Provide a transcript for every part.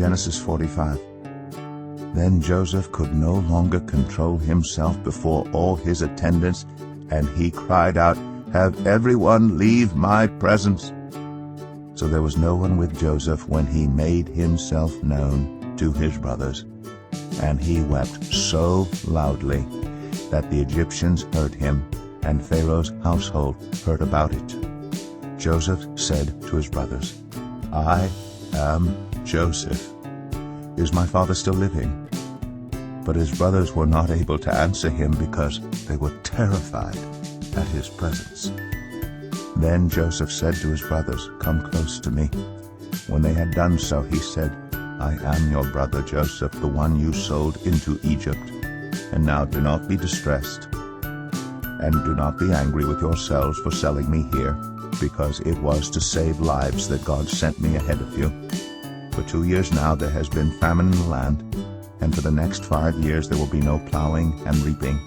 Genesis 45. Then Joseph could no longer control himself before all his attendants, and he cried out, "Have everyone leave my presence." So there was no one with Joseph when he made himself known to his brothers. And he wept so loudly that the Egyptians heard him, and Pharaoh's household heard about it. Joseph said to his brothers, "I am Joseph. Is my father still living?" But his brothers were not able to answer him because they were terrified at his presence. Then Joseph said to his brothers, "Come close to me." When they had done so, he said, "I am your brother Joseph, the one you sold into Egypt. And now do not be distressed, and do not be angry with yourselves for selling me here, because it was to save lives that God sent me ahead of you. For 2 years now there has been famine in the land, and for the next 5 years there will be no plowing and reaping.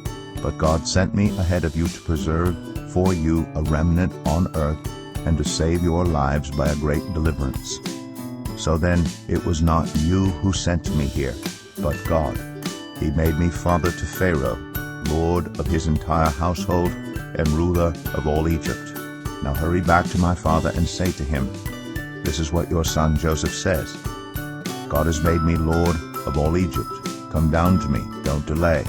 But God sent me ahead of you to preserve for you a remnant on earth, and to save your lives by a great deliverance. So then it was not you who sent me here, but God. He made me father to Pharaoh, lord of his entire household, and ruler of all Egypt. Now hurry back to my father and say to him, 'This is what your son Joseph says. God has made me lord of all Egypt. Come down to me, don't delay.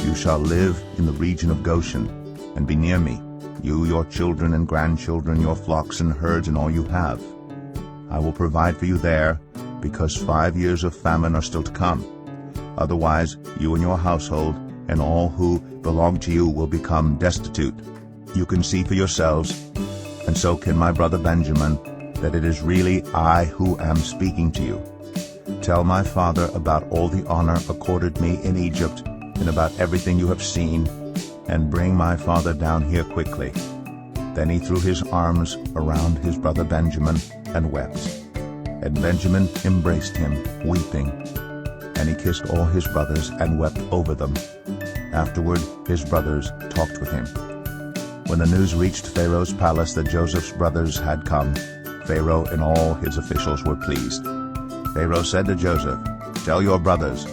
You shall live in the region of Goshen, and be near me, you, your children and grandchildren, your flocks and herds, and all you have. I will provide for you there, because 5 years of famine are still to come. Otherwise, you and your household and all who belong to you will become destitute. You can see for yourselves, and so can my brother Benjamin, that it is really I who am speaking to you. Tell my father about all the honor accorded me in Egypt, and about everything you have seen, and bring my father down here quickly." Then he threw his arms around his brother Benjamin and wept. And Benjamin embraced him, weeping. And he kissed all his brothers and wept over them. Afterward his brothers talked with him. When the news reached Pharaoh's palace that Joseph's brothers had come, Pharaoh and all his officials were pleased. Pharaoh said to Joseph, "Tell your brothers,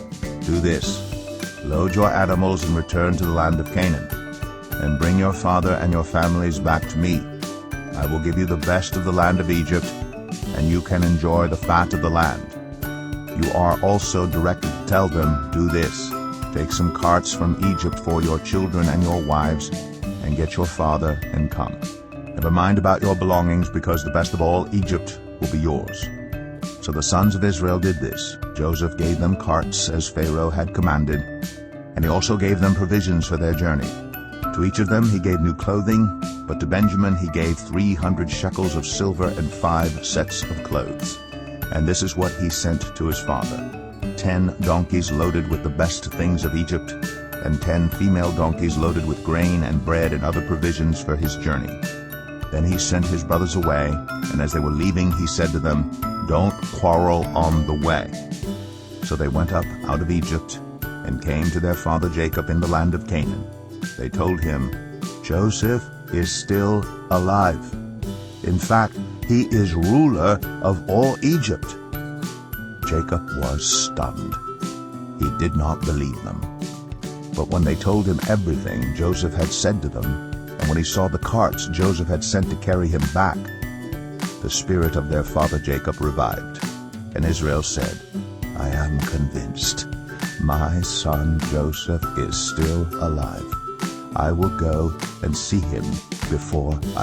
do this. Load your animals and return to the land of Canaan, and bring your father and your families back to me. I will give you the best of the land of Egypt, and you can enjoy the fat of the land. You are also directed to tell them, do this. Take some carts from Egypt for your children and your wives, and get your father and come. Never mind about your belongings, because the best of all Egypt will be yours." So the sons of Israel did this. Joseph gave them carts as Pharaoh had commanded, and he also gave them provisions for their journey. To each of them he gave new clothing, but to Benjamin he gave 300 shekels of silver and 5 sets of clothes. And this is what he sent to his father: 10 donkeys loaded with the best things of Egypt, and 10 female donkeys loaded with grain and bread and other provisions for his journey. Then he sent his brothers away, and as they were leaving he said to them, "Don't quarrel on the way." So they went up out of Egypt, and came to their father Jacob in the land of Canaan. They told him, "Joseph is still alive. In fact, he is ruler of all Egypt." Jacob was stunned. He did not believe them. But when they told him everything Joseph had said to them, and when he saw the carts Joseph had sent to carry him back, the spirit of their father Jacob revived. And Israel said, "I am convinced. My son Joseph is still alive. I will go and see him before I